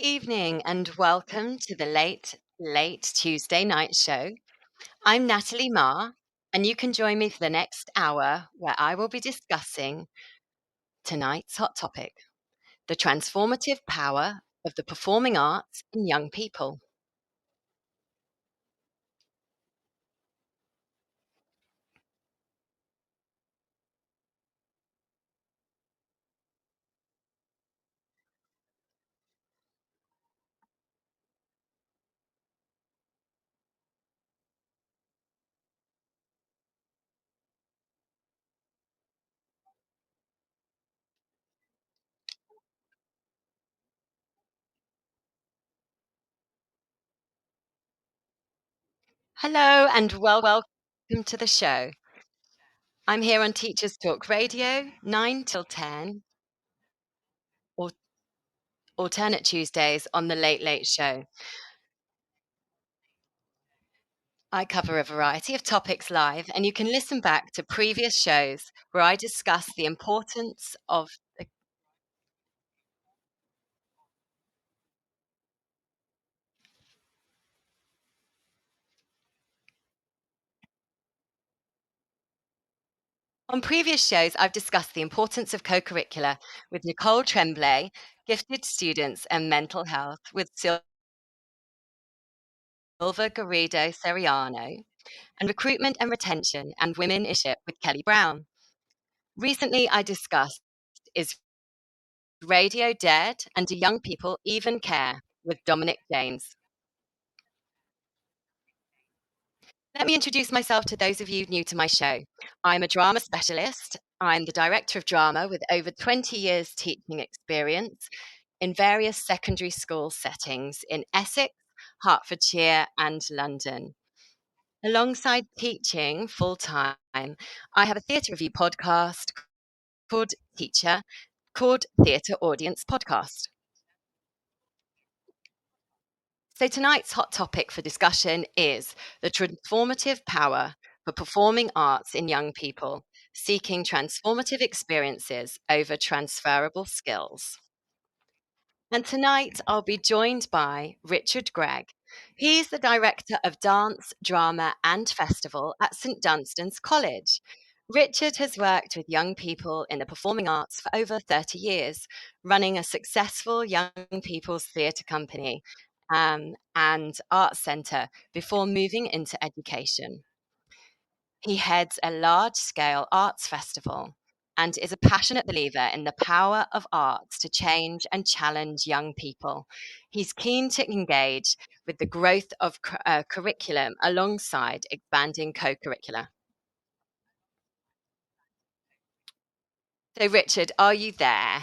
Evening and welcome to the late Tuesday night show. I'm Natalie Mah, and you can join me for the next hour where I will be discussing tonight's hot topic, the transformative power of the performing arts in young people. Hello and welcome to the show. I'm here on Teachers Talk Radio, 9 till 10, or alternate Tuesdays on the Late Show. I cover a variety of topics live, and you can listen back to previous shows where I discuss the importance of the. On previous shows, I've discussed the importance of co-curricular with Nicole Tremblay, gifted students and mental health with Silva Garrido Seriano, and recruitment and retention and women leadership with Kelly Brown. Recently, I discussed Is Radio Dead and Do Young People Even Care with Dominic James. Let me introduce myself to those of you new to my show. I'm a drama specialist. I'm the director of drama with over 20 years teaching experience in various secondary school settings in Essex, Hertfordshire, and London. Alongside teaching full time, I have a theatre review podcast called Theatre Audience Podcast. So tonight's hot topic for discussion is the transformative power for performing arts in young people, seeking transformative experiences over transferable skills. And tonight I'll be joined by Richard Gregg. He's the director of dance, drama, and festival at St Dunstan's College. Richard has worked with young people in the performing arts for over 30 years, running a successful young people's theatre company and arts centre before moving into education. He heads a large scale arts festival and is a passionate believer in the power of arts to change and challenge young people. He's keen to engage with the growth of curriculum alongside expanding co curricular. So, Richard, are you there?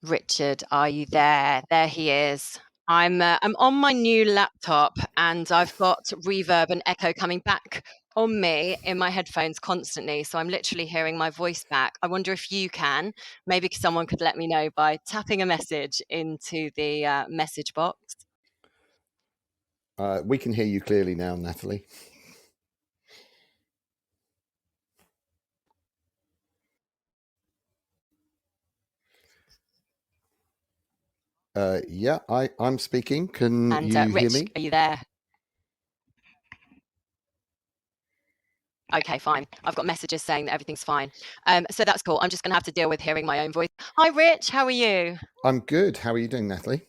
Richard, are you there? There he is. I'm on my new laptop and I've got reverb and echo coming back on me in my headphones constantly. So I'm literally hearing my voice back. I wonder if you can. Maybe someone could let me know by tapping a message into the message box. We can hear you clearly now, Natalie. Yeah, I'm speaking. Can you Rich, hear me? are you there? Okay, fine. I've got messages saying that everything's fine. So that's cool. I'm just going to have to deal with hearing my own voice. Hi, Rich. How are you? I'm good. How are you doing, Natalie?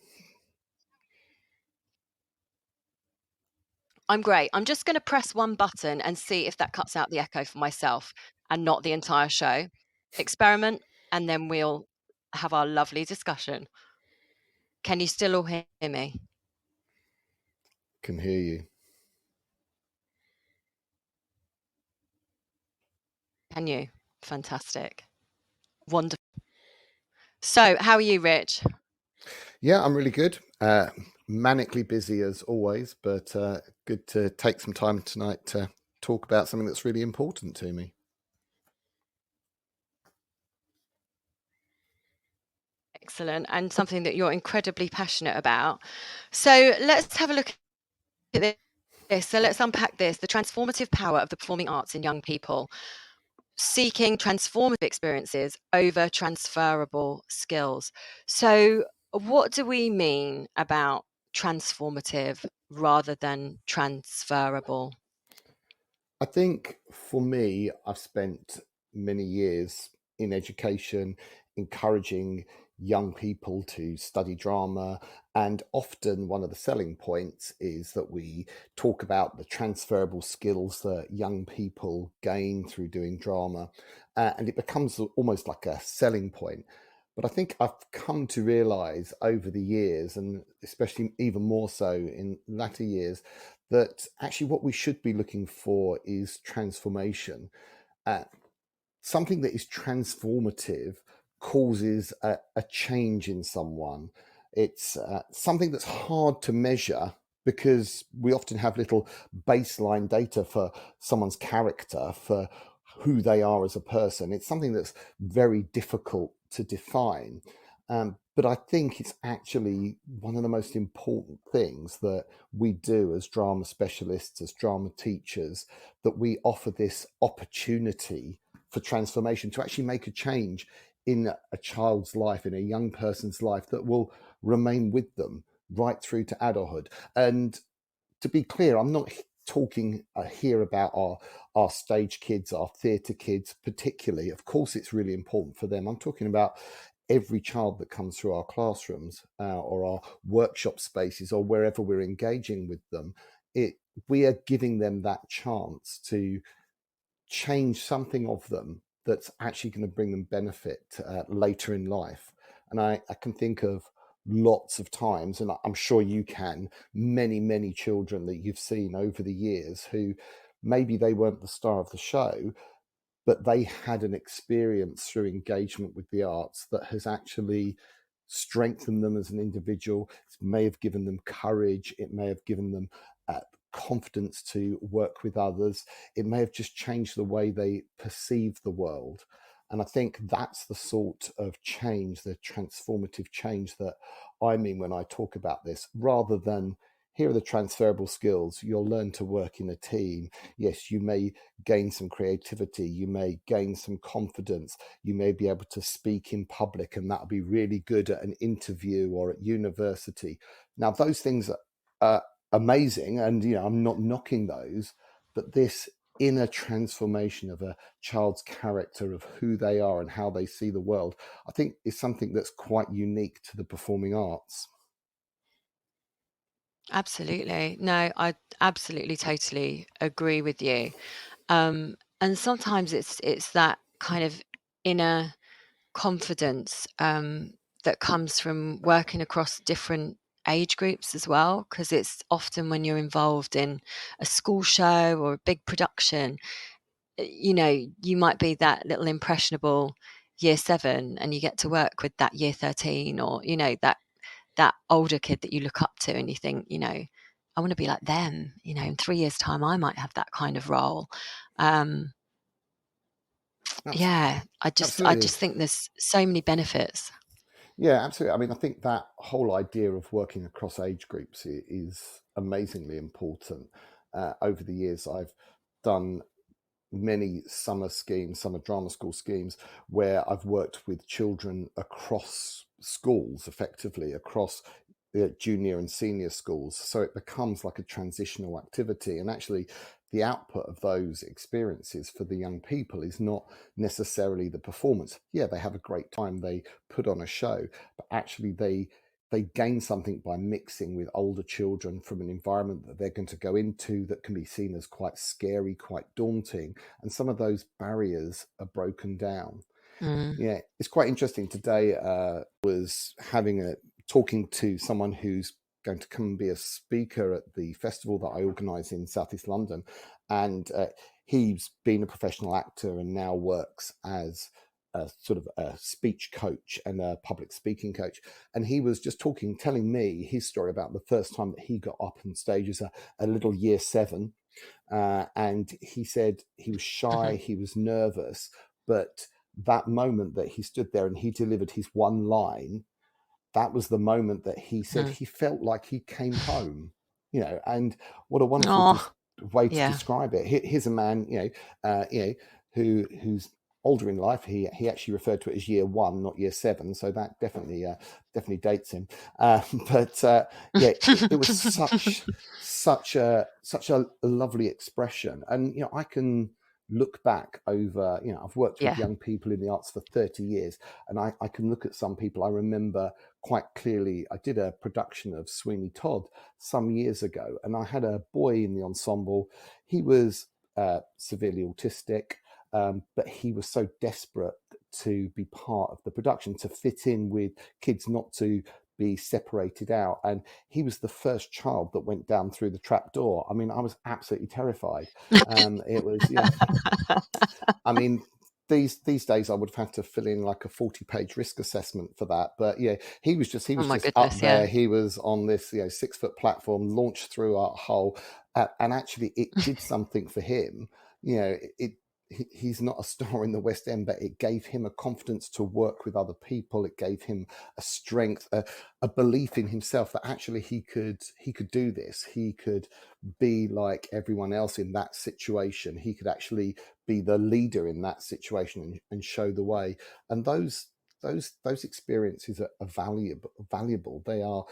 I'm great. I'm just going to press one button and see if that cuts out the echo for myself and not the entire show. Experiment, and then we'll have our lovely discussion. Can you still all hear me? Can hear you. Can you? Fantastic. Wonderful. So, how are you, Rich? Yeah, I'm really good. Manically busy as always, but good to take some time tonight to talk about something that's really important to me. excellent, and something that you're incredibly passionate about. So let's have a look at this. So let's unpack this: the transformative power of the performing arts in young people, seeking transformative experiences over transferable skills. So, what do we mean about transformative rather than transferable? I think for me, I've spent many years in education encouraging young people to study drama. And often one of the selling points is that we talk about the transferable skills that young people gain through doing drama. And it becomes almost like a selling point. But I think I've come to realize over the years, and especially even more so in latter years, that actually what we should be looking for is transformation. Uh, Something that is transformative causes a change in someone. It's something that's hard to measure because we often have little baseline data for someone's character, for who they are as a person. It's something that's very difficult to define. But I think it's actually one of the most important things that we do as drama specialists, as drama teachers, that we offer this opportunity for transformation, to actually make a change in a child's life, in a young person's life, that will remain with them right through to adulthood. And to be clear, I'm not talking here about our stage kids, our theatre kids particularly. Of course, it's really important for them. I'm talking about every child that comes through our classrooms or our workshop spaces or wherever we're engaging with them. We are giving them that chance to change something of them that's actually going to bring them benefit later in life. And I can think of lots of times, and I'm sure you can, many children that you've seen over the years who maybe they weren't the star of the show, but they had an experience through engagement with the arts that has actually strengthened them as an individual. It may have given them courage. It may have given them confidence to work with others. It may have just changed the way they perceive the world. And I think that's the sort of change, the transformative change that I mean when I talk about this, rather than here are the transferable skills. You'll learn to work in a team. Yes, you may gain some creativity. You may gain some confidence. You may be able to speak in public, and that'll be really good at an interview or at university. Now, those things are amazing, and I'm not knocking those, but this inner transformation of a child's character, of who they are and how they see the world, I think is something that's quite unique to the performing arts. Absolutely. No, I absolutely totally agree with you. And sometimes it's that kind of inner confidence that comes from working across different age groups as well, because it's often when you're involved in a school show or a big production, you might be that little impressionable year 7 and you get to work with that year 13, or that older kid that you look up to and you think, I want to be like them. In 3 years time I might have that kind of role. um Abs- yeah, I just Absolutely. think there's so many benefits. Yeah, absolutely. I mean, I think that whole idea of working across age groups is amazingly important. Over the years, I've done many summer schemes, summer drama school schemes, where I've worked with children across schools, effectively across the junior and senior schools. So it becomes like a transitional activity. And actually, the output of those experiences for the young people is not necessarily the performance. Yeah, they have a great time, they put on a show, but actually they gain something by mixing with older children from an environment that they're going to go into that can be seen as quite scary, quite daunting, and some of those barriers are broken down. Mm. Yeah, it's quite interesting. Today was having a talking to someone who's going to come and be a speaker at the festival that I organise in Southeast London, and he's been a professional actor and now works as a sort of a speech coach and a public speaking coach. And he was just telling me his story about the first time that he got up on stage as a little year 7. And he said he was shy, Mhm. he was nervous, but that moment that he stood there and he delivered his one line, that was the moment that he said Mm. he felt like he came home, and what a wonderful Oh, way to yeah. describe it. Here's a man, who's older in life. He actually referred to it as year one, not year seven, so that definitely dates him. But yeah, it was such a lovely expression, and I can look back over. I've worked with Yeah. young people in the arts for 30 years, and I can look at some people I remember quite clearly. I did a production of Sweeney Todd some years ago, and I had a boy in the ensemble. He was severely autistic, but he was so desperate to be part of the production, to fit in with kids, not to be separated out. And he was the first child that went down through the trap door. I mean, I was absolutely terrified. It was, I mean, these days I would have had to fill in like a 40-page risk assessment for that. But yeah, he Oh was my just up goodness, there. yeah. He was on this 6-foot platform, launched through a hole, and actually it did something for him. He's not a star in the West End, but it gave him a confidence to work with other people. It gave him a strength, a belief in himself that actually he could do this. He could be like everyone else in that situation. He could actually be the leader in that situation, and show the way. And those experiences are valuable. They are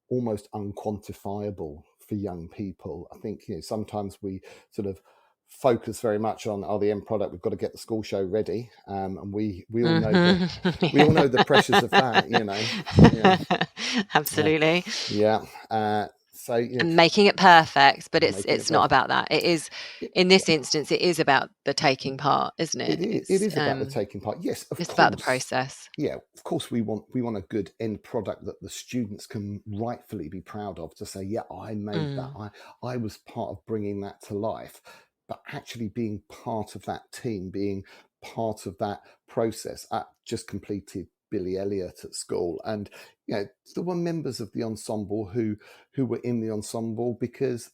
almost unquantifiable for young people. I think sometimes we sort of focus very much on the end product. We've got to get the school show ready, and we all know Mhm. the pressures of that. Yeah, uh, Absolutely. yeah. So And making it perfect, but making it it's not perfect. about that. It is, It, in this instance, it is about the taking part, isn't it? it is about the taking part. Yes, of It's about the course. process. Yeah, of course we want a good end product that the students can rightfully be proud of, to say, yeah, I made that. Mm, I was part of bringing that to life. But actually being part of that team, being part of that process. I just completed Billy Elliot at school, and there were members of the ensemble who were in the ensemble because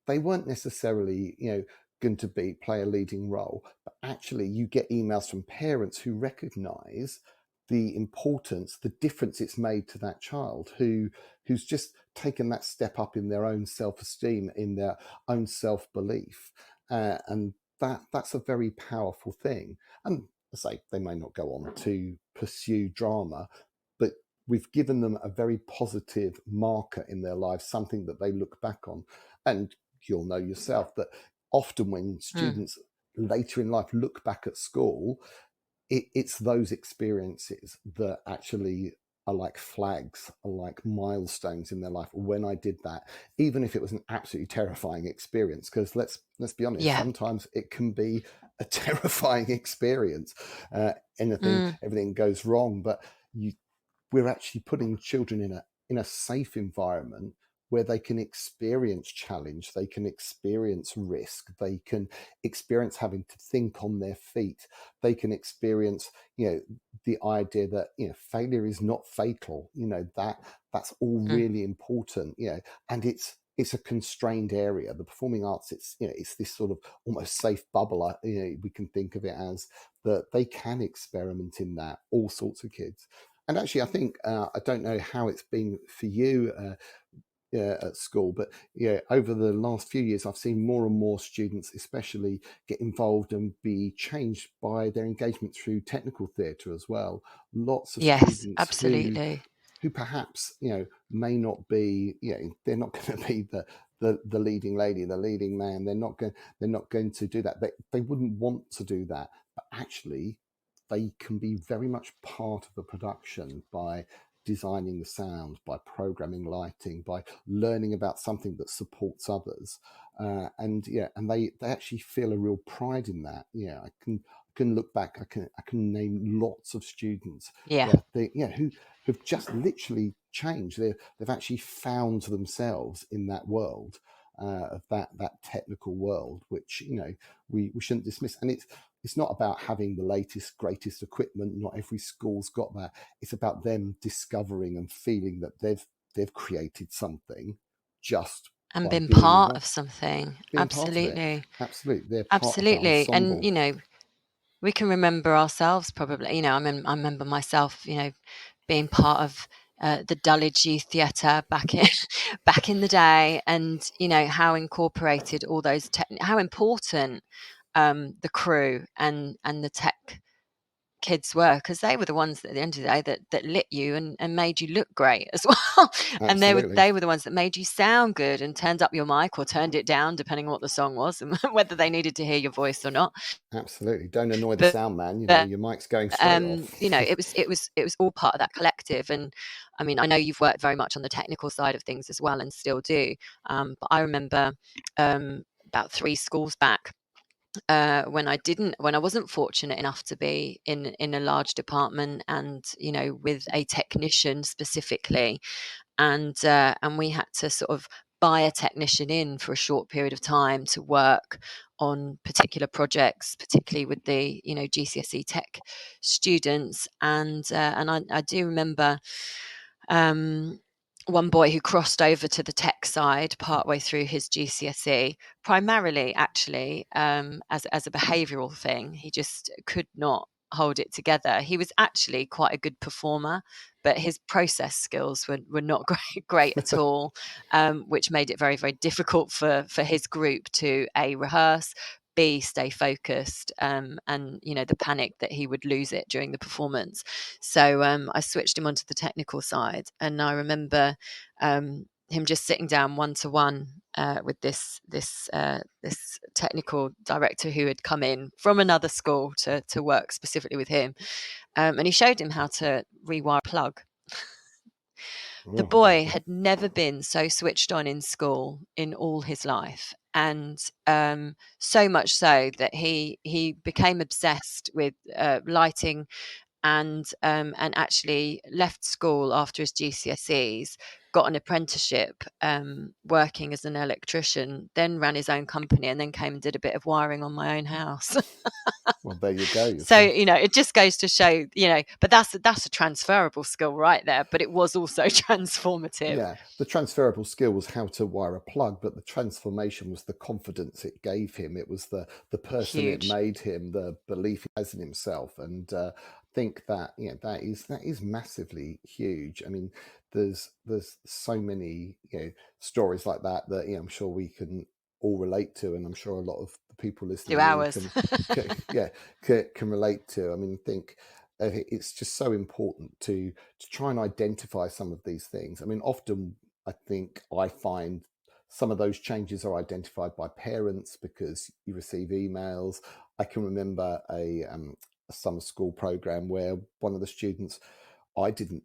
they weren't necessarily going to play a leading role, but actually you get emails from parents who recognize the importance, the difference it's made to that child who's just taken that step up in their own self-esteem, in their own self-belief, and that's a very powerful thing. And I say they may not go on to pursue drama, but we've given them a very positive marker in their lives, something that they look back on. And you'll know yourself that often when mm, students later in life look back at school, it's those experiences that actually are like flags, are like milestones in their life. When I did that, even if it was an absolutely terrifying experience, because let's be honest, yeah. sometimes it can be a terrifying experience. Mm, Everything goes wrong, but you we're actually putting children in a safe environment where they can experience challenge, they can experience risk, they can experience having to think on their feet, they can experience the idea that failure is not fatal, that's all mm, really important, and it's a constrained area. The performing arts, it's this sort of almost safe bubble, we can think of it as, that they can experiment in that, all sorts of kids. And actually, I think I don't know how it's been for you at school, but over the last few years, I've seen more and more students, especially, get involved and be changed by their engagement through technical theatre as well. Lots of yes, students absolutely. who perhaps may not be, they're not going to be the leading lady, the leading man. They're not going to do that. They wouldn't want to do that, but actually they can be very much part of the production by designing the sound, by programming lighting, by learning about something that supports others, and they actually feel a real pride in that. I can look back. I can name lots of students Yeah. that who've just literally changed. They've actually found themselves in that world, of that technical world, which we shouldn't dismiss. And it's not about having the latest greatest equipment. Not every school's got that. It's about them discovering and feeling that they've created something just And by been part being of something. part of it. Absolutely. Absolutely, they're part of that Absolutely. And, ensemble. we can remember ourselves probably, I remember myself, being part of the Dulwich Youth Theatre back in the day, and how incorporated all those how important the crew and the tech kids were, because they were the ones that, at the end of the day, that lit you and made you look great as well. And Absolutely. they were the ones that made you sound good and turned up your mic or turned it down, depending on what the song was and whether they needed to hear your voice or not. Absolutely. Don't annoy the But sound man, your mic's going straight off. it was all part of that collective. And I mean, I know you've worked very much on the technical side of things as well, and still do. But I remember about 3 schools back, when I wasn't fortunate enough to be in a large department, and with a technician specifically, and we had to sort of buy a technician in for a short period of time to work on particular projects, particularly with the GCSE tech students. And I do remember um, one boy who crossed over to the tech side partway through his GCSE, primarily actually as a behavioural thing. He just could not hold it together. He was actually quite a good performer, but his process skills were not great at all, which made it very, very difficult for his group to rehearse, B, stay focused, and the panic that he would lose it during the performance. So I switched him onto the technical side, and I remember him just sitting down one to one with this technical director who had come in from another school to work specifically with him, and he showed him how to rewire a plug. The Oh, boy had never been so switched on in school in all his life, and so much so that he became obsessed with lighting, and actually left school after his GCSEs, got an apprenticeship working as an electrician, then ran his own company, and then came and did a bit of wiring on my own house. well, there you go. So it just goes to show, but that's a transferable skill right there. But it was also transformative. Yeah, the transferable skill was how to wire a plug, but the transformation was the confidence it gave him. It was the person it Huge. made him, the belief he has in himself, and I think that that is massively huge. I mean, there's so many stories like that that I'm sure we can all relate to, and I'm sure a lot of the people Do listening in hours. can relate to. I mean, think it's just so important to try and identify some of these things. I mean, often I think I find some of those changes are identified by parents because you receive emails. I can remember a summer school program where one of the students, I didn't,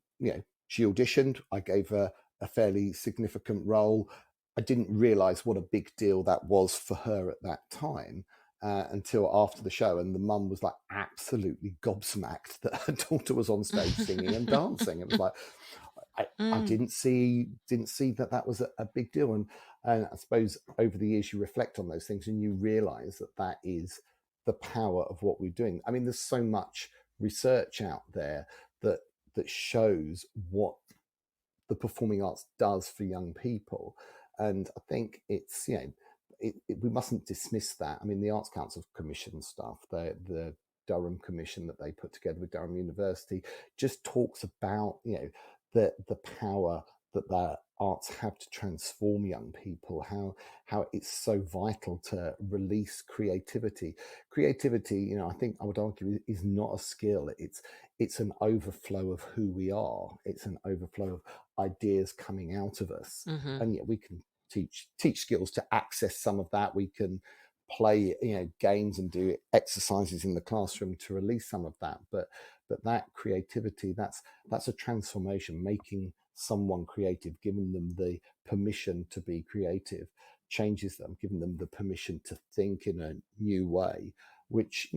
she auditioned, I gave her a fairly significant role. I didn't realize what a big deal that was for her at that time. Until after the show, and the mum was like absolutely gobsmacked that her daughter was on stage singing and dancing. It was like I Mm, didn't see that was a big deal, and I suppose over the years you reflect on those things and you realise that is the power of what we're doing. I mean, there's so much research out there that shows what the performing arts does for young people. And I think it's, we mustn't dismiss that. I mean, the Arts Council commission stuff, the Durham commission that they put together with Durham University just talks about, the power that the arts have to transform young people, how it's so vital to release creativity. I think I would argue is not a skill. It's an overflow of who we are. It's an overflow of ideas coming out of us, hmm and we can teach skills to access some of that. We can play games and do exercises in the classroom to release some of that, but that creativity, that's a transformation, making someone creative, giving them the permission to be creative, changes them, giving them the permission to think in a new way, which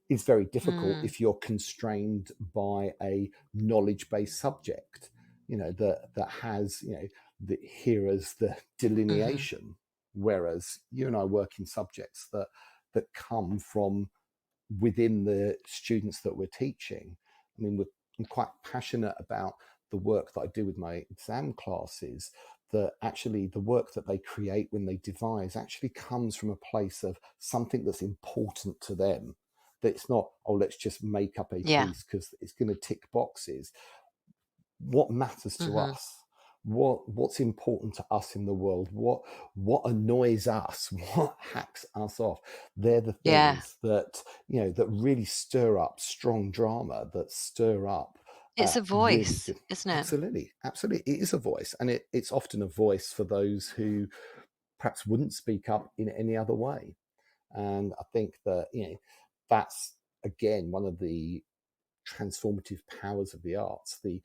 is very difficult mm, if you're constrained by a knowledge-based subject, that has the here as the hmm delineation, whereas you and I work in subjects that come from within the students that we're teaching. I mean, I'm quite passionate about the work that I do with my exam classes, that actually the work that they create when they devise actually comes from a place of something that's important to them. That it's not, oh, let's just make up a Yeah. piece because it's going to tick boxes. what matters to Hmm. us, what's important to us in the world, what annoys us, what hacks us off. They're the Yeah. things that, that really stir up strong drama, that stir up It's a really voice, good. isn't it? Absolutely, absolutely, it is a voice, and it's often a voice for those who perhaps wouldn't speak up in any other way. And I think that, that's again one of the transformative powers of the arts, the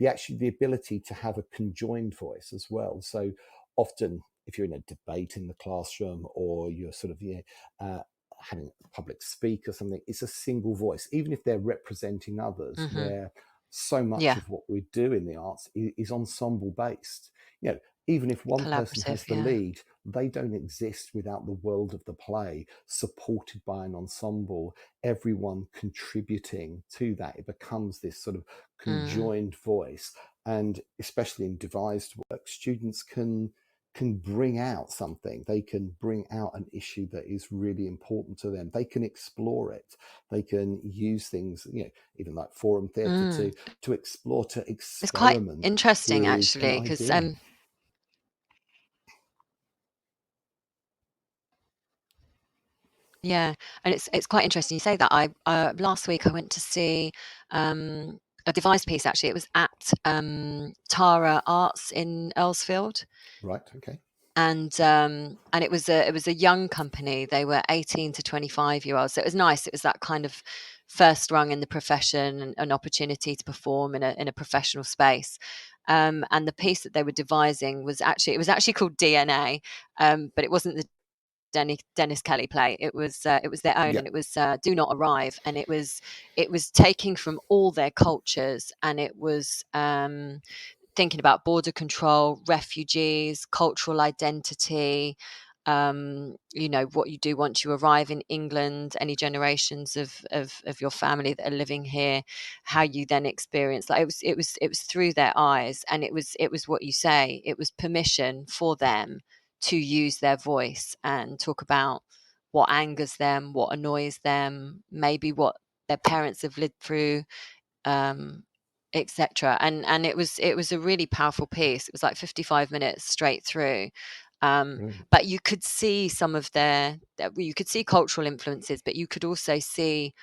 actually the ability to have a conjoined voice as well. So often, if you're in a debate in the classroom, or you're sort of having a public speak or something, it's a single voice, even if they're representing others. Hmm. Where so much Yeah. of what we do in the arts is ensemble based. Even if one person Collaborative. has the Yeah. lead, they don't exist without the world of the play, supported by an ensemble, everyone contributing to that. It becomes this sort of Mm. conjoined voice. And especially in devised work, students can bring out something. They can bring out an issue that is really important to them. They can explore it. They can use things, even like forum theatre, Mm. to explore, to It's quite experiment interesting, with an actually, because idea. yeah, and it's quite interesting you say that. I last week I went to see a devised piece. Actually, it was at Tara Arts in Earlsfield, Right. Okay. and it was a young company. They were 18 to 25-year-olds. So it was nice. It was that kind of first rung in the profession, and an opportunity to perform in a professional space. And the piece that they were devising was actually called DNA, but it wasn't the Dennis Kelly play. It was their own, Yeah. and it was Do Not Arrive, and it was taking from all their cultures, and it was thinking about border control, refugees, cultural identity. What you do once you arrive in England, any generations of your family that are living here, how you then experience. Like it was through their eyes, and it was what you say. It was permission for them to use their voice and talk about what angers them, what annoys them, maybe what their parents have lived through, um, etc. And it was a really powerful piece. It was like 55 minutes straight through. Brilliant. But you could see some of you could see cultural influences, but you could also see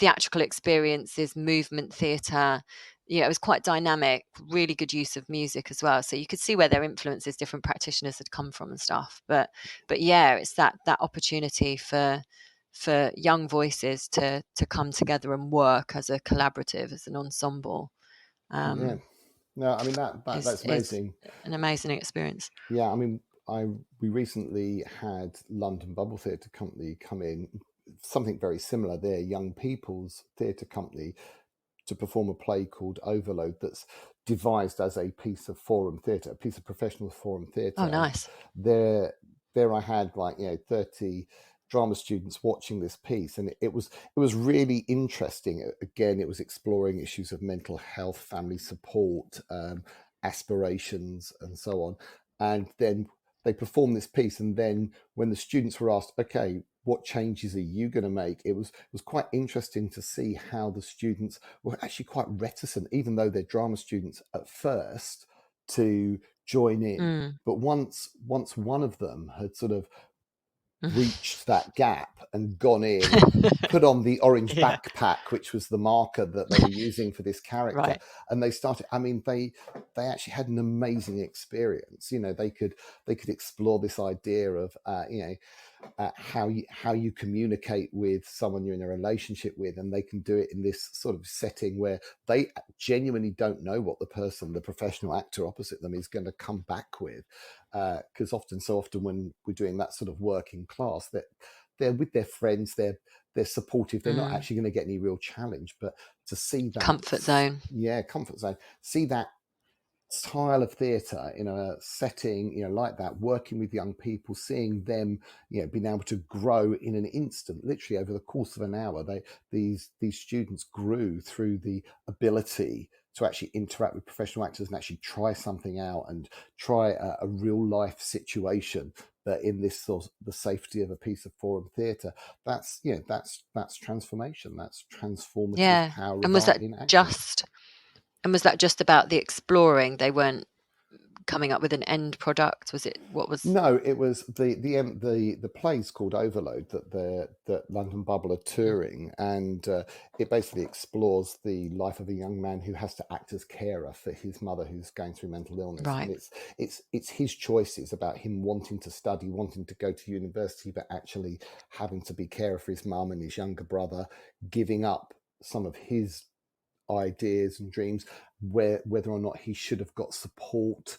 theatrical experiences, movement theatre. It was quite dynamic, really good use of music as well. So you could see where their influences, different practitioners had come from and stuff. But yeah, it's that opportunity for young voices to come together and work as a collaborative, as an ensemble, Yeah. No, I mean is that's is amazing. an amazing experience. Yeah, I mean, we recently had London Bubble Theatre Company come in, something very similar. They're young people's theatre company, to perform a play called Overload, that's devised as a piece of forum theatre, a piece of professional forum Oh, theatre. And nice. there there I had, like, 30 drama students watching this piece, and it was really interesting. Again, it was exploring issues of mental health, family support, aspirations, and so on. And then they performed this piece, and then when the students were asked, okay, what changes are you going to make, it was quite interesting to see how the students were actually quite reticent, even though they're drama students at first, to join in. Mm. But once one of them had sort of breached that gap and gone in and put on the orange Yeah. backpack, which was the marker that they were using for this character, Right. and they started, I mean, they actually had an amazing experience. They could explore this idea of how you communicate with someone you're in a relationship with, and they can do it in this sort of setting where they genuinely don't know what the professional actor opposite them is going to come back with, because so often when we're doing that sort of work in class, that they're with their friends, they're supportive, they're not Mm. actually going to get any real challenge. But to see that, Comfort zone. yeah, comfort zone, see that style of theatre in a setting, like that, working with young people, seeing them, being able to grow in an instant, literally over the course of an hour. These students grew through the ability to actually interact with professional actors and actually try something out, and try a real life situation, but in this sort of the safety of a piece of forum theatre. That's transformation. That's transformative Yeah. power And of was art that in action. just And was that just about the exploring? They weren't coming up with an end product? Was it, what was? No, it was the plays called Overload that London Bubble are Mm, touring, and it basically explores the life of a young man who has to act as carer for his mother who's going through mental illness, and right. it's his choices about him wanting to study, wanting to go to university, but actually having to be carer for his mum and his younger brother, giving up some of his ideas and dreams, whether or not he should have got support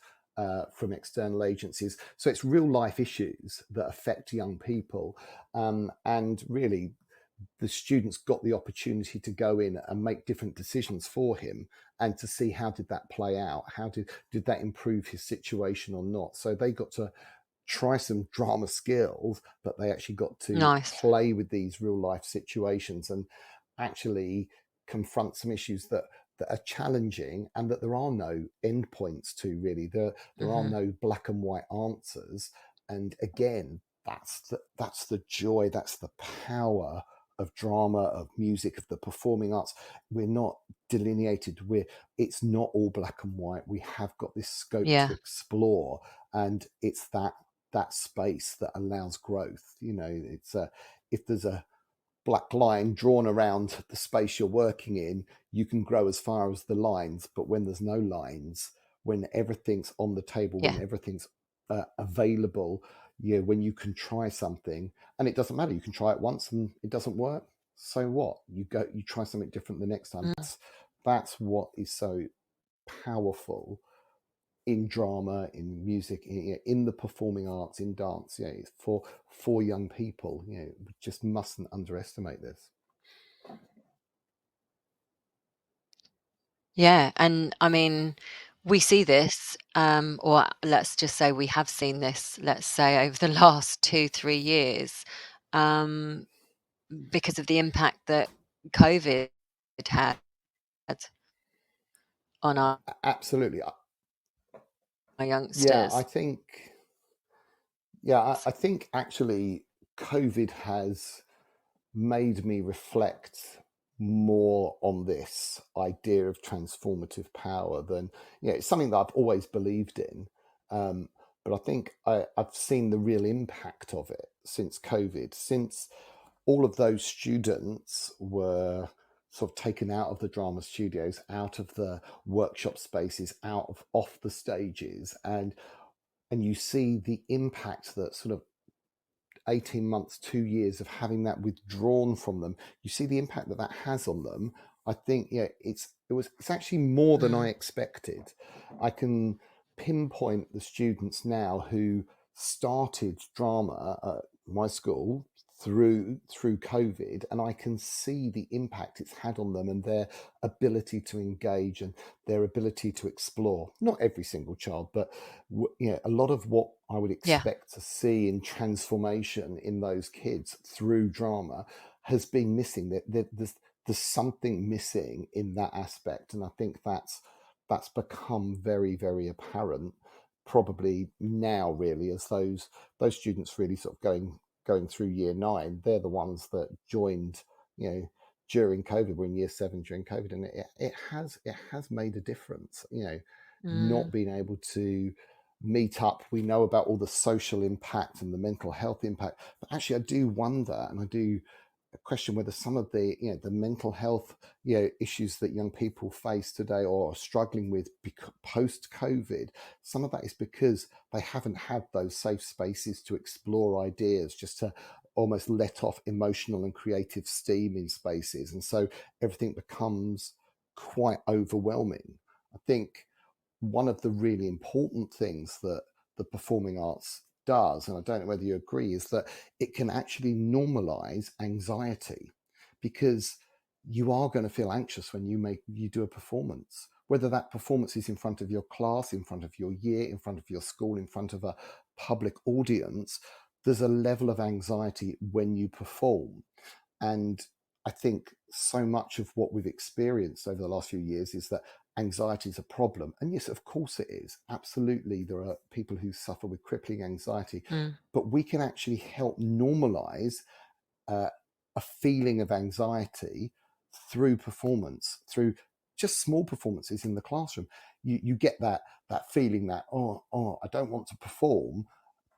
from external agencies. So it's real life issues that affect young people. And really, the students got the opportunity to go in and make different decisions for him and to see how did that play out, how did that improve his situation or not. So they got to try some drama skills, but they actually got to Nice. play with these real life situations and actually confront some issues that are challenging and that there are no endpoints to. Really, there are Hmm. no black and white answers. And again, that's the joy, that's the power of drama, of music, of the performing arts. We're not delineated, it's not all black and white. We have got this scope to Yeah. explore, and it's that space that allows growth. It's if there's a black line drawn around the space you're working in, you can grow as far as the lines. But when there's no lines, when everything's on the table, when Yeah. everything's available, when you can try something, and it doesn't matter, you can try it once and it doesn't work. So what? You try something different the next time. Mm. That's what is so powerful in drama, in music, in the performing arts, in dance. For young people, we just mustn't underestimate this. Yeah. And I mean, we see this, or let's just say we have seen this, let's say over the last 2, 3 years, um, because of the impact that COVID had on our Absolutely. Yeah, I youngsters. think. Yeah, I think actually COVID has made me reflect more on this idea of transformative power than, it's something that I've always believed in. Um, but I think I've seen the real impact of it since COVID, since all of those students were sort of taken out of the drama studios, out of the workshop spaces, out of off the stages, and you see the impact that sort of 18 months, 2 years of having that withdrawn from them, you see the impact that has on them. I think, it's actually more than I Mm. expected. I can pinpoint the students now who started drama at my school through COVID, and I can see the impact it's had on them and their ability to engage and their ability to explore. Not every single child, but a lot of what I would Yeah. expect to see in transformation in those kids through drama has been missing. There's something missing in that aspect, and I think that's become very, very apparent probably now, really, as those students really sort of going through year 9. They're the ones that joined, during COVID. We're in year 7 during COVID, and it has made a difference. Not Mm. being able to meet up. We know about all the social impact and the mental health impact, but actually, I do wonder, and I do question whether some of the mental health issues that young people face today or are struggling with post COVID, some of that is because they haven't had those safe spaces to explore ideas, just to almost let off emotional and creative steam in spaces, and so everything becomes quite overwhelming. I think one of the really important things that the performing arts does, and I don't know whether you agree, is that it can actually normalize anxiety, because you are going to feel anxious when you do a performance, whether that performance is in front of your class, in front of your year, in front of your school, in front of a public audience. There's a level of anxiety when you perform, and I think so much of what we've experienced over the last few years is that anxiety is a problem. And yes, of course it is. Absolutely, there are people who suffer with crippling anxiety, Mm. but we can actually help normalize uh, a feeling of anxiety through performance, through just small performances in the classroom, you get that feeling that, I don't want to perform,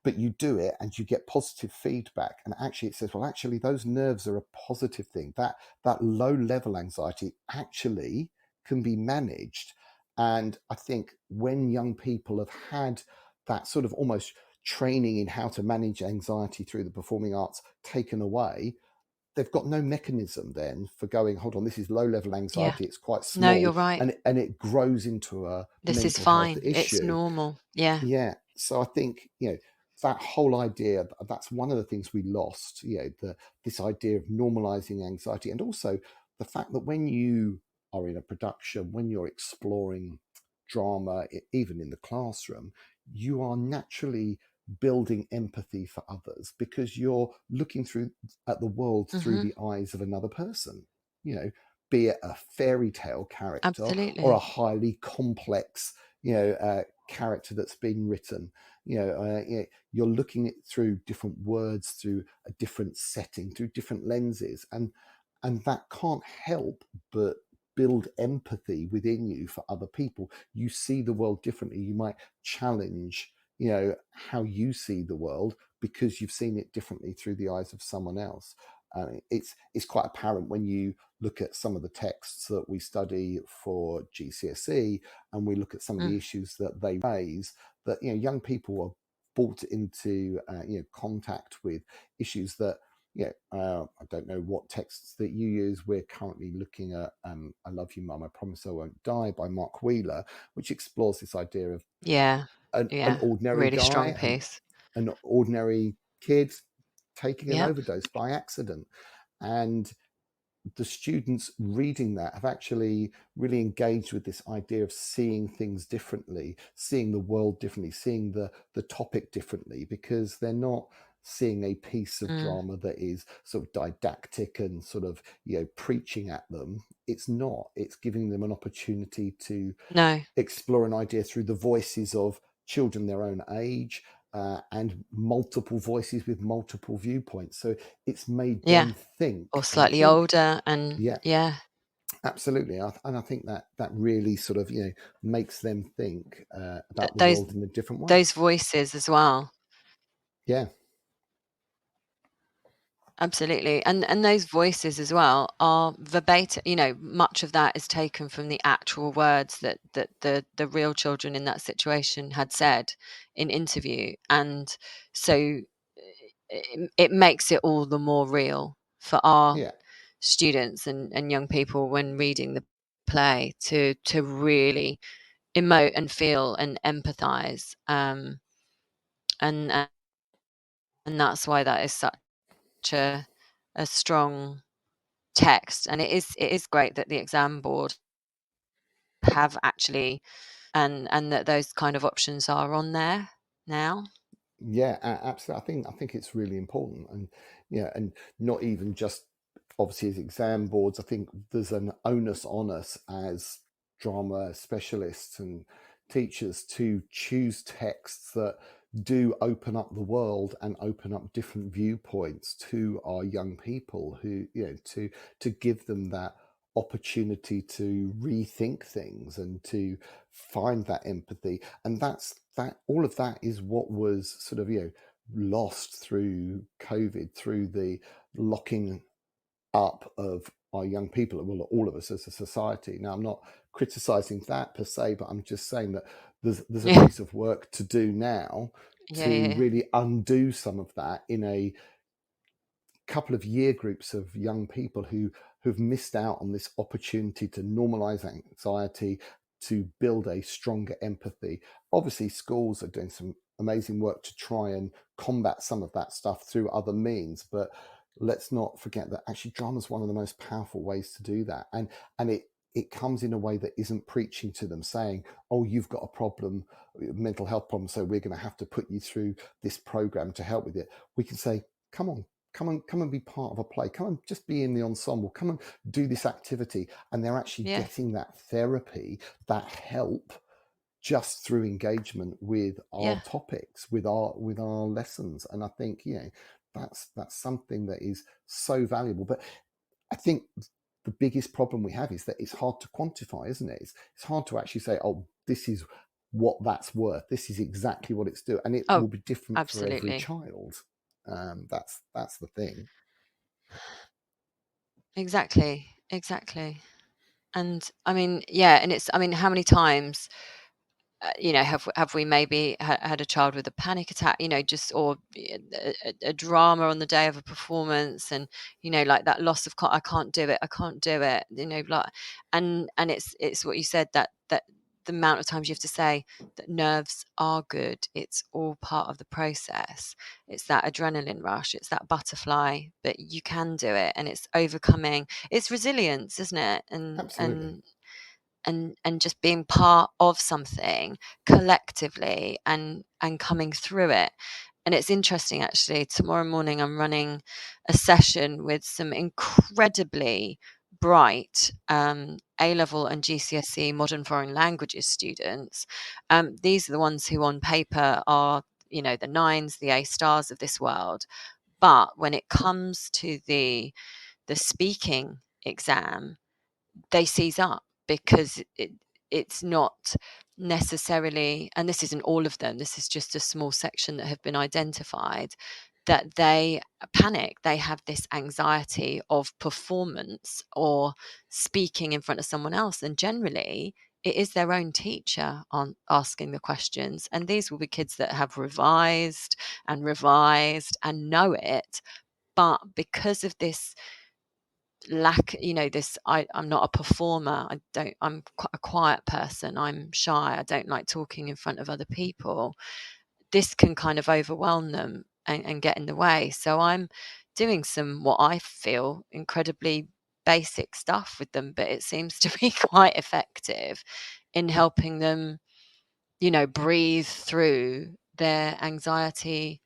but you do it and you get positive feedback, and actually it says, well, actually those nerves are a positive thing. That low level anxiety actually can be managed. And I think when young people have had that sort of almost training in how to manage anxiety through the performing arts taken away, they've got no mechanism then for going, hold on, this is low level Yeah. anxiety, it's quite No, you're small, right. and it grows into a This is mental health fine. It's issue. normal. Yeah. Yeah. So I think, that whole idea, that's one of the things we lost, this idea of normalizing anxiety, and also the fact that when you are in a production, when you're exploring drama, even in the classroom, you are naturally building empathy for others because you're looking through at the world through Hmm. the eyes of another person, you know, be it a fairy tale character or a Absolutely. highly complex, character that's been written. You're looking at through different words, through a different setting, through different lenses, and that can't help but build empathy within you for other people. You see the world differently. You might challenge, how you see the world because you've seen it differently through the eyes of someone else. It's quite apparent when you look at some of the texts that we study for GCSE, and we look at some of the Mm. issues that they raise, that young people are brought into contact with issues that, I don't know what texts that you use. We're currently looking at I Love You Mum, I Promise I Won't Die by Mark Wheeler, which explores this idea of Yeah. an Yeah. ordinary Really strong guy and piece. an ordinary kid taking an Yep. overdose by accident. And the students reading that have actually really engaged with this idea of seeing things differently, seeing the world differently, seeing the topic differently, because they're not seeing a piece of Mm. drama that is sort of didactic and sort of preaching at them. It's not. It's giving them an opportunity to No. explore an idea through the voices of children their own age, and multiple voices with multiple viewpoints. So it's made Yeah. them Or think. And I slightly think, older and yeah, yeah. absolutely. And I think that really sort of, makes them think Th- about the those world in a different way. those voices as well. Yeah, Absolutely. And those voices as well are verbatim, much of that is taken from the actual words that the real children in that situation had said in interview. And so it makes it all the more real for our yeah, students and young people when reading the play to really emote and feel and empathize. And and that's why that is such a strong text. And it is great that the exam board have actually and that those kind of options are on there now. yeah, absolutely. I think it's really important, and and not even just obviously as exam boards. I think there's an onus on us as drama specialists and teachers to choose texts that do open up the world and open up different viewpoints to our young people, who to give them that opportunity to rethink things and to find that empathy. And that all of that is what was sort of lost through COVID, through the locking up of our young people, well, all of us as a society. Now, I'm not criticizing that per se, but I'm just saying that there's a Yeah. piece of work to do now Yeah, yeah, to yeah. really undo some of that in a couple of year groups of young people who've missed out on this opportunity to normalize anxiety, to build a stronger empathy. Obviously, schools are doing some amazing work to try and combat some of that stuff through other means, but let's not forget that actually drama is one of the most powerful ways to do that. And it comes in a way that isn't preaching to them, saying, oh, you've got a problem, mental health problem, so we're going to have to put you through this program to help with it. We can say, come on, come and be part of a play, come and just be in the ensemble, come and do this activity. And they're actually Yeah, getting that therapy, that help, just through engagement with our yeah. topics, with our lessons. And I think that's something that is so valuable. But I think the biggest problem we have is that it's hard to quantify, isn't it? It's hard to actually say, oh, this is what that's worth. This is exactly what it's doing, and it Oh, will be different for every absolutely. child. That's the thing. Exactly. Exactly. And I mean, yeah, and it's, I mean, how many times, have we maybe had a child with a panic attack, just, or a drama on the day of a performance, and like that loss of I can't do it, I can't do it, like, and it's what you said, that the amount of times you have to say that nerves are good, it's all part of the process, it's that adrenaline rush, it's that butterfly, but you can do it, and it's overcoming, it's resilience, isn't it? and Absolutely. and and just being part of something collectively, and coming through it. And it's interesting, actually, tomorrow morning I'm running a session with some incredibly bright A-level and GCSE modern foreign languages students. These are the ones who on paper are, the nines, the A stars of this world, but when it comes to the speaking exam, they seize up, because it's not necessarily, and this isn't all of them, this is just a small section that have been identified, that they panic, they have this anxiety of performance or speaking in front of someone else, and generally it is their own teacher on asking the questions, and these will be kids that have revised and know it, but because of this lack, this, I'm not a performer, I'm quite a quiet person, I'm shy, I don't like talking in front of other people, this can kind of overwhelm them, and get in the way. So I'm doing some, what I feel, incredibly basic stuff with them, but it seems to be quite effective in helping them, breathe through their anxiety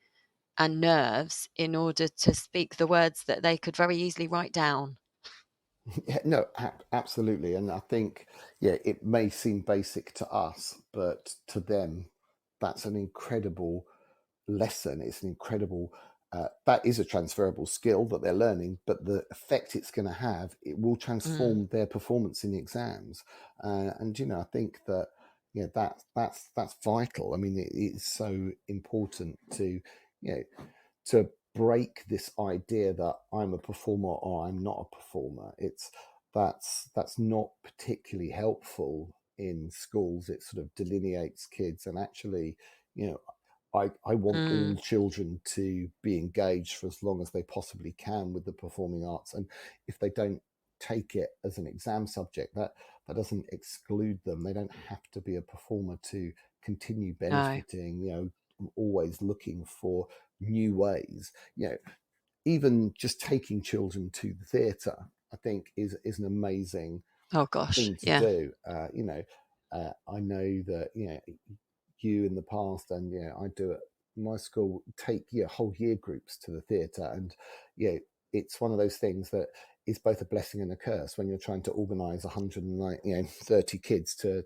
and nerves in order to speak the words that they could very easily write down. Yeah, no, absolutely. And I think, yeah, it may seem basic to us, but to them, that's an incredible lesson. It's an incredible, that is a transferable skill that they're learning, but the effect it's going to have, it will Mm. transform their performance in the exams. And, I think that, yeah, that's vital. I mean, it's so important to, you know, to break this idea that I'm a performer or I'm not a performer. That's not particularly helpful in schools. It sort of delineates kids, and actually, you know, I want all Mm. children to be engaged for as long as they possibly can with the performing arts. And if they don't take it as an exam subject, that doesn't exclude them. They don't have to be a performer to continue No. benefiting. Always looking for new ways. Even just taking children to the theatre, I think, is an amazing Oh gosh, thing to yeah. do. I know that you in the past, and I do at my school, take whole year groups to the theatre, and it's one of those things that is both a blessing and a curse when you're trying to organise 130 kids to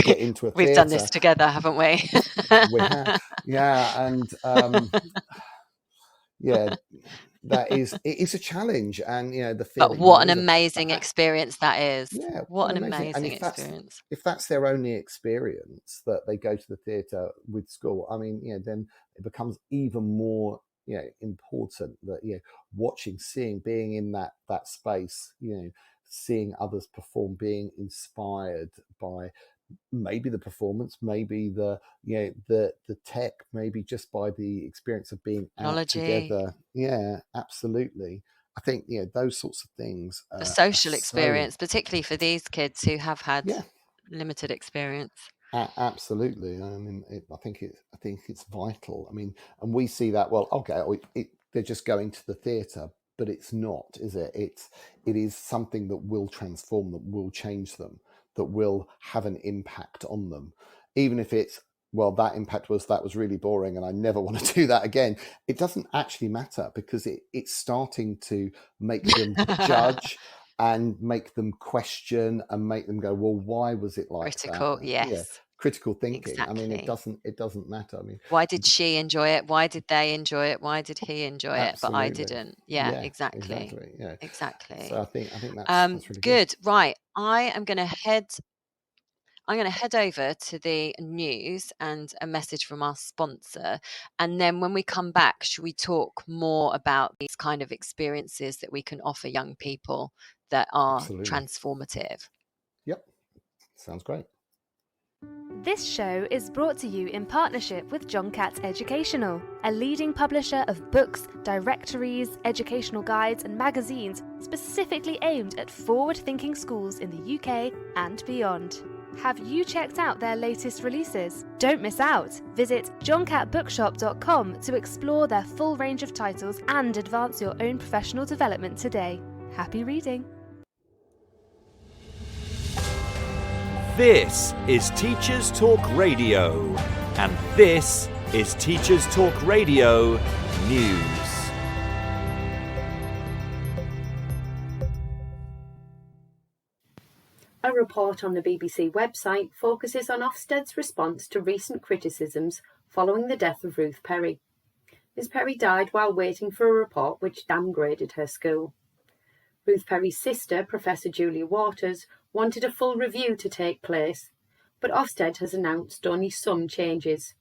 get into a We've done this theatre. together, haven't we? We have, yeah, and yeah, it is a challenge, and the fear But that you what an lose it. amazing But experience that is. yeah, What what an amazing! And amazing experience. if that's their only experience, that they go to the theatre with school, I mean, then it becomes even more, important that watching, seeing, being in that space, seeing others perform, being inspired by maybe the performance, maybe the tech, maybe just by the experience of being out Technology, together. Yeah, absolutely. I think those sorts of things the are social so. experience, particularly for these kids who have had Yeah, limited experience. absolutely. I mean, I think it's vital. I mean, and we see that. Well, okay, they're just going to the theatre, but it's not, is it? It is something that will transform them, will change them, that will have an impact on them, even if it's, well, that was really boring, and I never want to do that again. It doesn't actually matter, because it's starting to make them judge and make them question and make them go, well, why was it like that? Critical, yes. critical thinking. I mean, exactly. it doesn't matter. I mean, Why did she enjoy it? Why did they enjoy it? Why did he enjoy it? But I absolutely. didn't. Yeah, Yeah, exactly. exactly. Yeah. So Exactly. I think that's really good. Good. Right. I'm going to head over to the news and a message from our sponsor. And then when we come back, should we talk more about these kind of experiences that we can offer young people that are Absolutely. transformative? Yep. Sounds great. This show is brought to you in partnership with John Catt Educational, a leading publisher of books, directories, educational guides and magazines specifically aimed at forward-thinking schools in the UK and beyond. Have you checked out their latest releases? Don't miss out! Visit johncattbookshop.com to explore their full range of titles and advance your own professional development today. Happy reading! This is Teachers Talk Radio, and this is Teachers Talk Radio News. A report on the BBC website focuses on Ofsted's response to recent criticisms following the death of Ruth Perry. Ms Perry died while waiting for a report which downgraded her school. Ruth Perry's sister, Professor Julia Waters, wanted a full review to take place, but Ofsted has announced only some changes.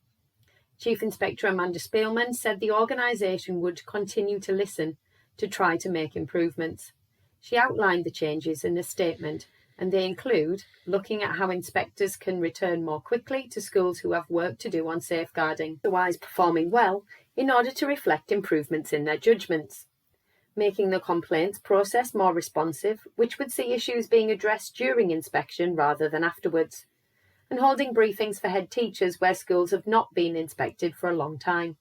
Chief Inspector Amanda Spielman said the organisation would continue to listen to try to make improvements. She outlined the changes in a statement, and they include looking at how inspectors can return more quickly to schools who have work to do on safeguarding, otherwise performing well, in order to reflect improvements in their judgments. Making the complaints process more responsive, which would see issues being addressed during inspection rather than afterwards, and holding briefings for head teachers where schools have not been inspected for a long time.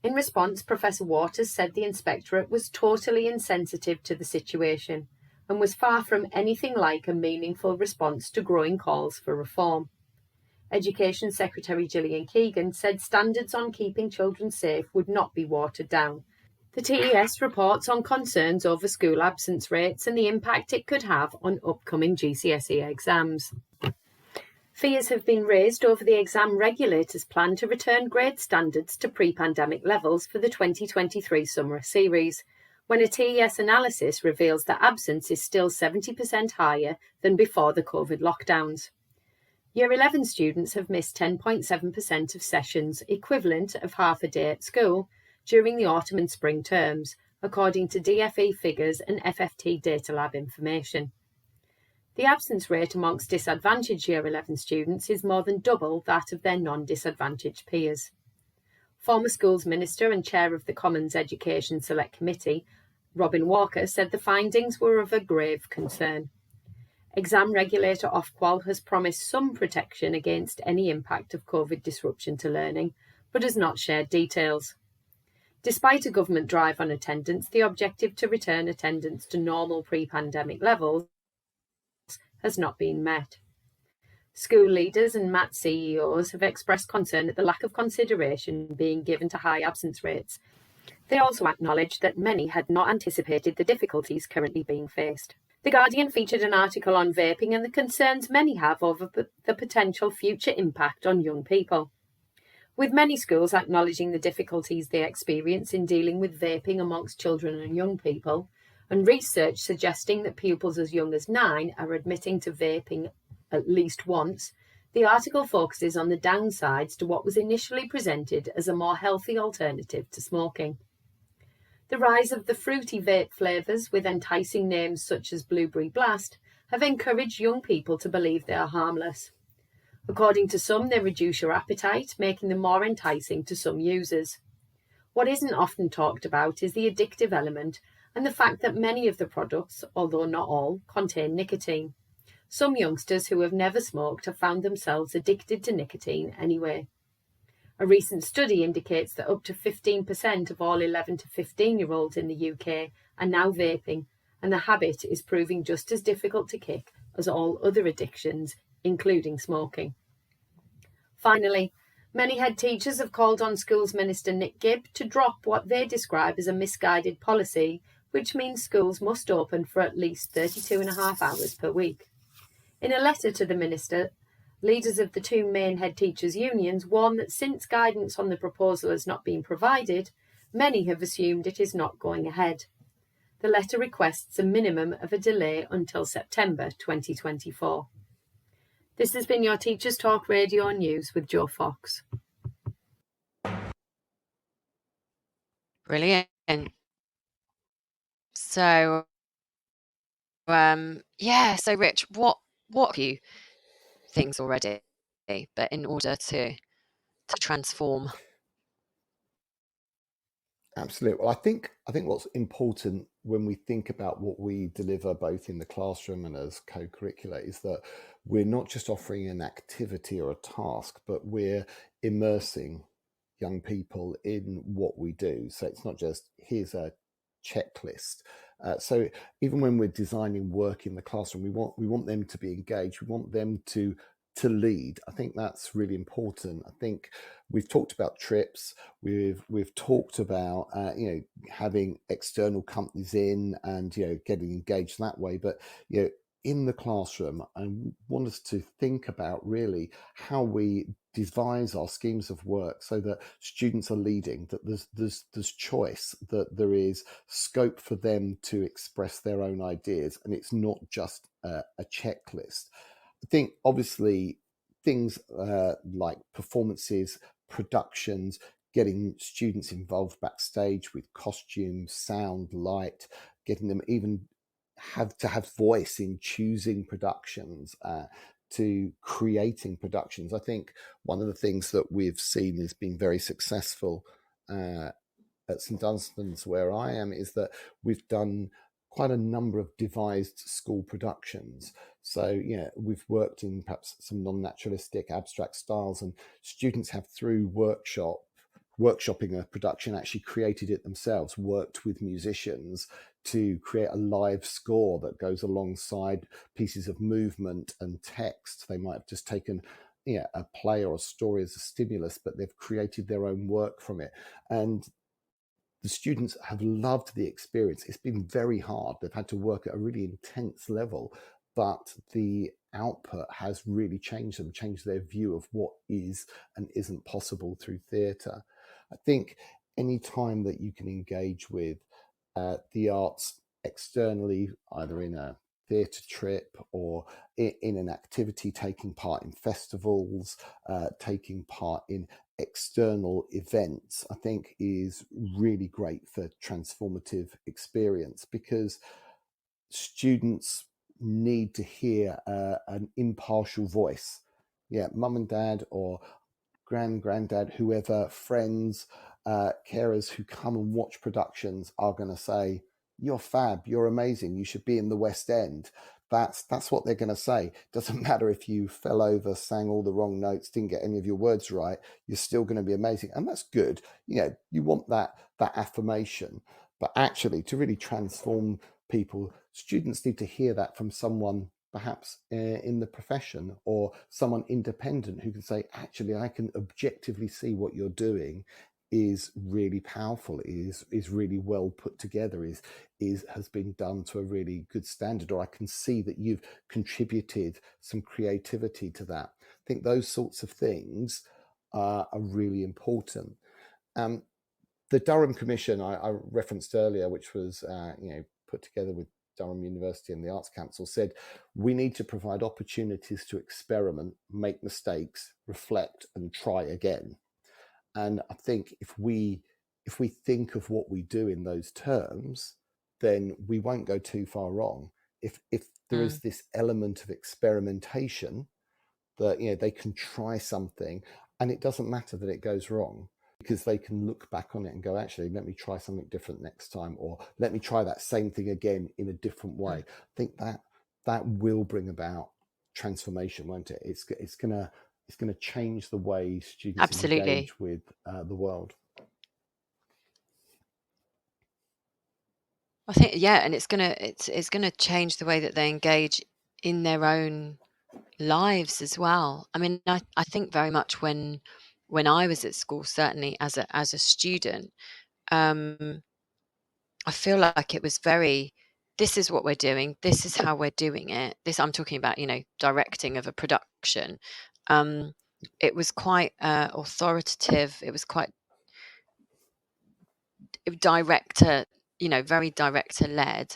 In response, Professor Waters said the inspectorate was totally insensitive to the situation and was far from anything like a meaningful response to growing calls for reform. Education Secretary Gillian Keegan said standards on keeping children safe would not be watered down. The TES reports on concerns over school absence rates and the impact it could have on upcoming GCSE exams. Fears have been raised over the exam regulator's plan to return grade standards to pre-pandemic levels for the 2023 summer series, when a TES analysis reveals that absence is still 70% higher than before the COVID lockdowns. Year 11 students have missed 10.7% of sessions, equivalent of half a day at school, during the autumn and spring terms, according to DFE figures and FFT Data Lab information. The absence rate amongst disadvantaged Year 11 students is more than double that of their non-disadvantaged peers. Former Schools Minister and Chair of the Commons Education Select Committee, Robin Walker, said the findings were of a grave concern. Exam regulator Ofqual has promised some protection against any impact of COVID disruption to learning, but has not shared details. Despite a government drive on attendance, the objective to return attendance to normal pre-pandemic levels has not been met. School leaders and MAT CEOs have expressed concern at the lack of consideration being given to high absence rates. They also acknowledged that many had not anticipated the difficulties currently being faced. The Guardian featured an article on vaping and the concerns many have over the potential future impact on young people. With many schools acknowledging the difficulties they experience in dealing with vaping amongst children and young people, and research suggesting that pupils as young as 9 are admitting to vaping at least once, the article focuses on the downsides to what was initially presented as a more healthy alternative to smoking. The rise of the fruity vape flavours with enticing names such as Blueberry Blast have encouraged young people to believe they are harmless. According to some, they reduce your appetite, making them more enticing to some users. What isn't often talked about is the addictive element and the fact that many of the products, although not all, contain nicotine. Some youngsters who have never smoked have found themselves addicted to nicotine anyway. A recent study indicates that up to 15% of all 11 to 15-year-olds in the UK are now vaping, and the habit is proving just as difficult to kick as all other addictions, including smoking. Finally, many head teachers have called on Schools Minister Nick Gibb to drop what they describe as a misguided policy, which means schools must open for at least 32.5 hours per week. In a letter to the Minister, Leaders of the two main head teachers' unions warn that since guidance on the proposal has not been provided, many have assumed it is not going ahead. The letter requests a minimum of a delay until September 2024. This has been your Teachers Talk Radio News with Jo Fox. Brilliant. So, so Rich, what few things already, but in order to transform? Absolutely. Well, I think what's important when we think about what we deliver both in the classroom and as co-curricular is that we're not just offering an activity or a task, but we're immersing young people in what we do. So it's not just here's a checklist. So even when we're designing work in the classroom, we want them to be engaged. We want them to lead. I think that's really important. I think we've talked about trips. We've talked about having external companies in and getting engaged that way. But in the classroom, I want us to think about really how we devise our schemes of work so that students are leading, that there's choice, that there is scope for them to express their own ideas, and it's not just a checklist. I think obviously things like performances, productions, getting students involved backstage with costumes, sound, light, getting them even have voice in choosing productions, to creating productions. I think one of the things that we've seen is being very successful at St Dunstan's, where I am, is that we've done quite a number of devised school productions. So, we've worked in perhaps some non-naturalistic abstract styles, and students have, through workshopping a production, actually created it themselves, worked with musicians to create a live score that goes alongside pieces of movement and text. They might have just taken a play or a story as a stimulus, but they've created their own work from it. And the students have loved the experience. It's been very hard. They've had to work at a really intense level, but the output has really changed them, changed their view of what is and isn't possible through theatre. I think any time that you can engage with the arts externally, either in a theatre trip or in an activity, taking part in festivals, taking part in external events, I think is really great for transformative experience, because students need to hear an impartial voice. Mum and dad or granddad, whoever, friends, carers who come and watch productions are going to say, "You're fab, you're amazing, you should be in the West End." That's what they're going to say. Doesn't matter if you fell over, sang all the wrong notes, didn't get any of your words right, you're still going to be amazing. And that's good. You want that affirmation. But actually, to really transform people, students need to hear that from someone perhaps in the profession, or someone independent who can say, actually, I can objectively see what you're doing is really powerful, is really well put together, has been done to a really good standard, or I can see that you've contributed some creativity to that. I think those sorts of things are really important. The Durham Commission I referenced earlier, which was put together with Durham University and the Arts Council, said we need to provide opportunities to experiment, make mistakes, reflect, and try again. And I think if we think of what we do in those terms, then we won't go too far wrong. If there is this element of experimentation, that they can try something, and it doesn't matter that it goes wrong, because they can look back on it and go, actually, let me try something different next time, or let me try that same thing again in a different way. I think that will bring about transformation, won't it? It's gonna change the way students Absolutely engage with the world. I think, and it's gonna change the way that they engage in their own lives as well. I mean, I think very much when I was at school, certainly as a student, I feel like it was very this is what we're doing, this is how we're doing it. This, I'm talking about, directing of a production. It was quite authoritative. It was quite director, very director led.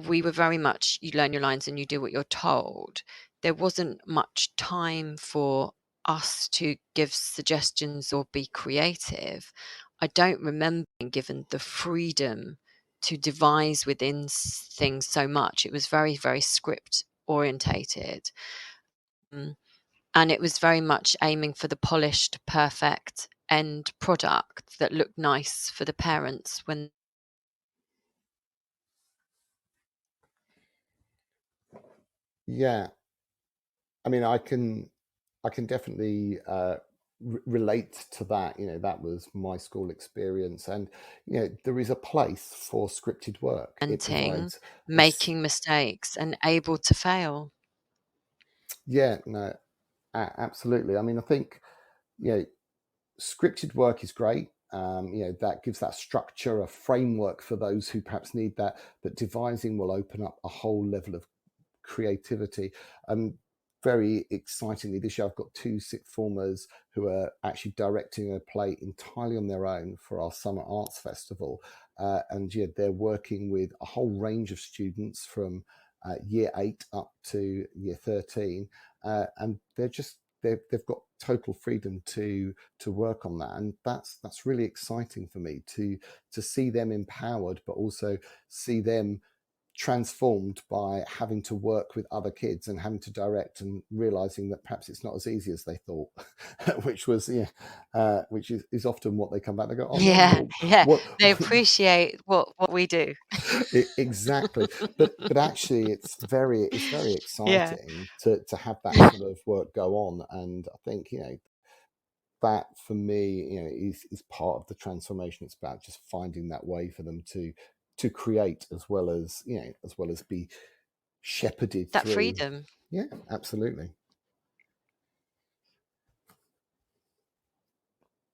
We were very much, you learn your lines and you do what you're told. There wasn't much time for us to give suggestions or be creative. I don't remember being given the freedom to devise within things so much. It was very, very script orientated. And it was very much aiming for the polished, perfect end product that looked nice for the parents when. Yeah, I mean, I can definitely relate to that. That was my school experience, and there is a place for scripted work. It provides Making mistakes and able to fail. Yeah, no, absolutely. I mean, I think scripted work is great. That gives that structure, a framework for those who perhaps need that. But devising will open up a whole level of creativity. Very excitingly, this year I've got 2 sixth formers who are actually directing a play entirely on their own for our Summer Arts Festival. And they're working with a whole range of students from year 8 up to year 13. And they've got total freedom to work on that, and that's really exciting for me to see them empowered, but also see them transformed by having to work with other kids and having to direct and realizing that perhaps it's not as easy as they thought, which is often what they come back. They go, "Oh, Mum, what?" They appreciate what we do. Exactly, but actually, it's very exciting to have that sort of work go on, and I think that for me, is part of the transformation. It's about just finding that way for them to create as well as be shepherded that through freedom. Yeah, absolutely.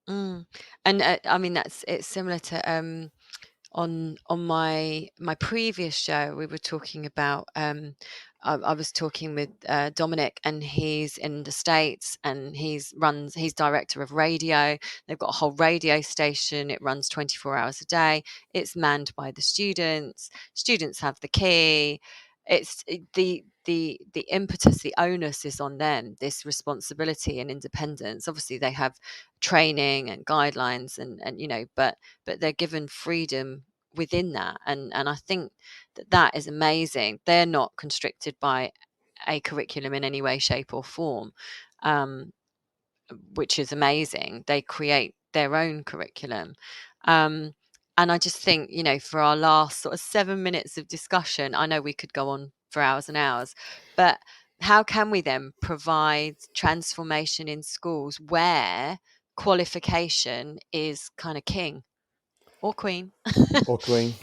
And I mean, it's similar to on my previous show. We were talking about I was talking with Dominic, and he's in the States, and he's director of radio. They've got a whole radio station. It runs 24 hours a day. It's manned by the students have the key. It's the impetus, the onus is on them, this responsibility and independence. Obviously they have training and guidelines, and but they're given freedom within that, and I think that is amazing. They're not constricted by a curriculum in any way, shape or form, which is amazing. They create their own curriculum. And I just think, for our last sort of 7 minutes of discussion, I know we could go on for hours and hours, but how can we then provide transformation in schools where qualification is kind of king or queen? Or queen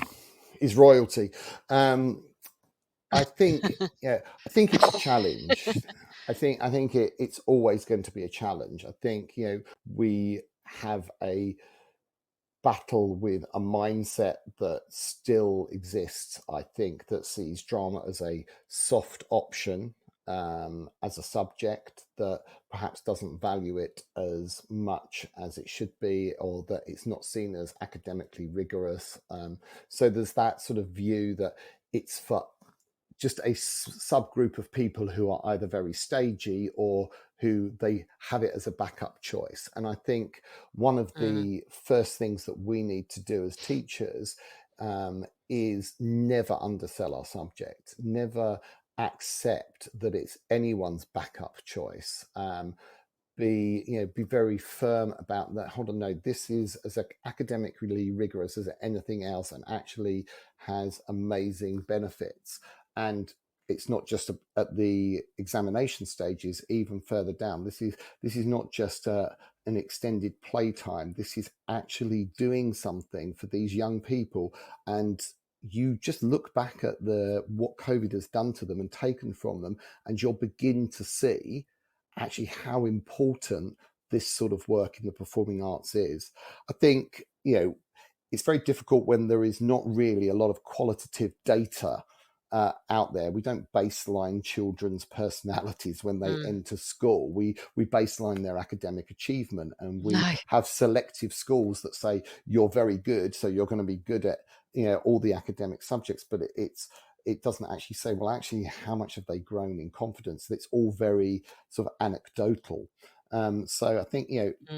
is royalty. I think it's a challenge. I think it's always going to be a challenge. I think we have a battle with a mindset that still exists, I think, that sees drama as a soft option, as a subject, that perhaps doesn't value it as much as it should be, or that it's not seen as academically rigorous. So there's that sort of view that it's for just a subgroup of people who are either very stagey or who they have it as a backup choice. And I think one of the first things that we need to do as teachers is never undersell our subject, never accept that it's anyone's backup choice. Be very firm about that. Hold on, no, this is as academically rigorous as anything else, and actually has amazing benefits. And it's not just at the examination stages, even further down. This is not just an extended playtime. This is actually doing something for these young people. And you just look back at what COVID has done to them and taken from them, and you'll begin to see actually how important this sort of work in the performing arts is. I think, it's very difficult when there is not really a lot of qualitative data out there. We don't baseline children's personalities when they enter school. We baseline their academic achievement, and we No. have selective schools that say you're very good, so you're going to be good at all the academic subjects. But it doesn't actually say, well, actually, how much have they grown in confidence? It's all very sort of anecdotal. So I think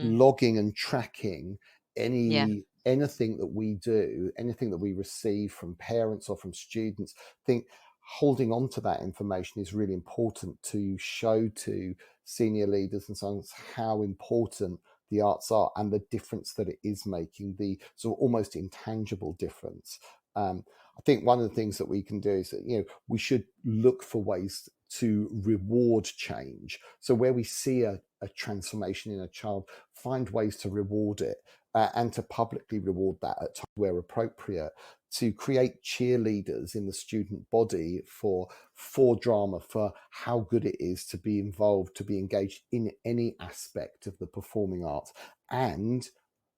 logging and tracking Yeah. anything that we do, anything that we receive from parents or from students, I think holding on to that information is really important to show to senior leaders and so on how important the arts are and the difference that it is making, the sort of almost intangible difference. I think one of the things that we can do is that we should look for ways to reward change. So where we see a transformation in a child, find ways to reward it. And to publicly reward that at times where appropriate, to create cheerleaders in the student body for drama, for how good it is to be involved, to be engaged in any aspect of the performing arts, and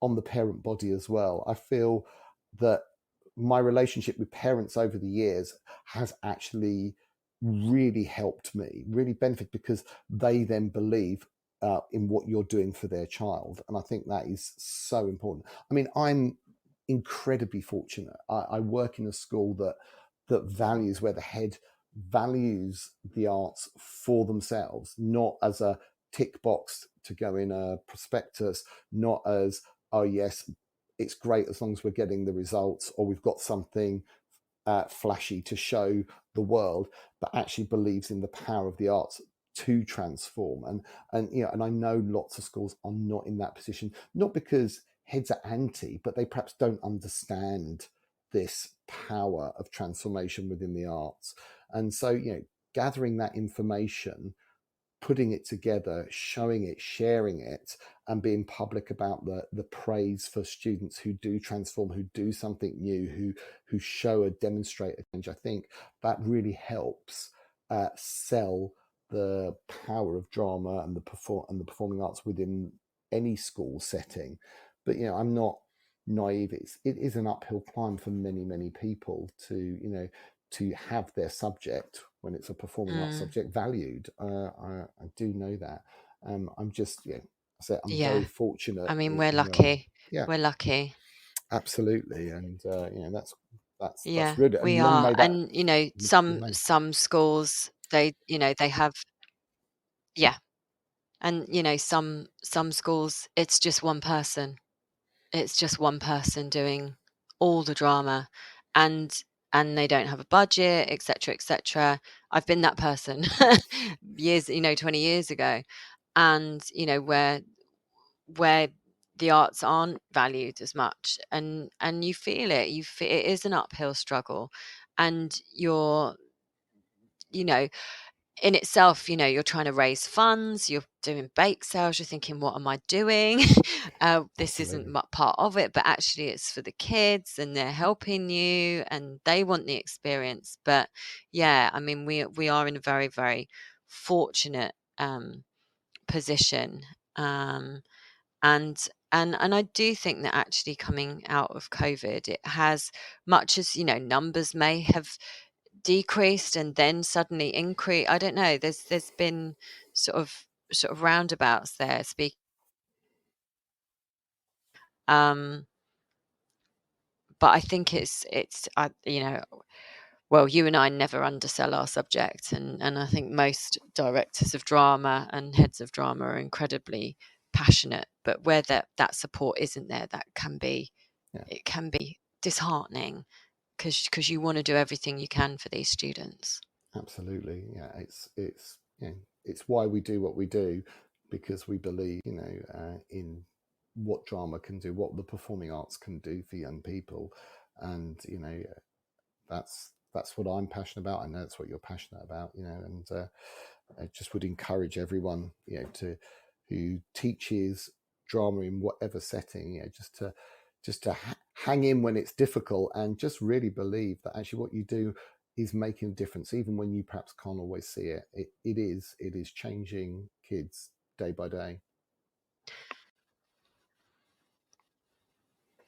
on the parent body as well. I feel that my relationship with parents over the years has actually really helped me, really benefit, because they then believe in what you're doing for their child. And I think that is so important. I mean, I'm incredibly fortunate. I work in a school that values, where the head values the arts for themselves, not as a tick box to go in a prospectus, not as, oh yes, it's great as long as we're getting the results, or we've got something flashy to show the world, but actually believes in the power of the arts to transform. And I know lots of schools are not in that position, not because heads are anti, but they perhaps don't understand this power of transformation within the arts. And so gathering that information, putting it together, showing it, sharing it, and being public about the praise for students who do transform, who do something new, who show a demonstrate a change. I think that really helps sell the power of drama and the performing arts within any school setting. But I'm not naive. It is an uphill climb for many people to have their subject, when it's a performing arts subject, valued. I do know that. I'm just, I say I'm Yeah. very fortunate. I mean, we're in where I am. lucky. Yeah, We're lucky. absolutely. And that's Yeah, really, and we long are. may that And remain. some schools, they have, yeah. And some schools, it's just one person. It's just one person doing all the drama, and they don't have a budget, etc., etc. I've been that person years, 20 years ago. And where the arts aren't valued as much, and you feel it. It is an uphill struggle, and you're, in itself, you're trying to raise funds, you're doing bake sales, you're thinking, what am I doing? This isn't Absolutely. part of it, but actually it's for the kids, and they're helping you, and they want the experience. But yeah, I mean, we are in a very, very fortunate position. And I do think that actually coming out of COVID, it has, much as numbers may have decreased and then suddenly increased. I don't know. There's been sort of roundabouts there. But I think it's well, you and I never undersell our subject, and I think most directors of drama and heads of drama are incredibly passionate. But where that support isn't there, that can be it can be disheartening, because you want to do everything you can for these students. Absolutely. Yeah, it's why we do what we do, because we believe in what drama can do, what the performing arts can do for young people. And that's what I'm passionate about. I know that's what you're passionate about. And I just would encourage everyone to who teaches drama in whatever setting, just to hang in when it's difficult, and just really believe that actually what you do is making a difference, even when you perhaps can't always see it. It is changing kids day by day.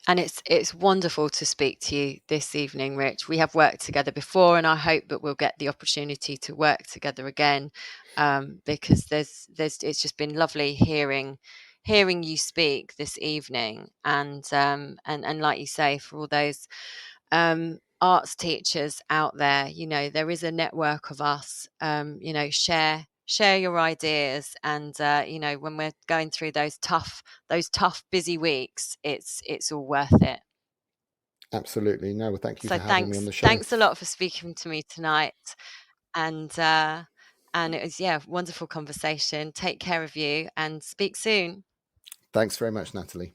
And it's wonderful to speak to you this evening, Rich. We have worked together before, and I hope that we'll get the opportunity to work together again, because there's it's just been lovely hearing you speak this evening, and like you say, for all those arts teachers out there, there is a network of us. Share your ideas, and when we're going through those tough busy weeks, it's all worth it. Absolutely. No, well, thank you So for having me on the show. thanks a lot for speaking to me tonight, and it was wonderful conversation. Take care of you, and speak soon. Thanks very much, Natalie.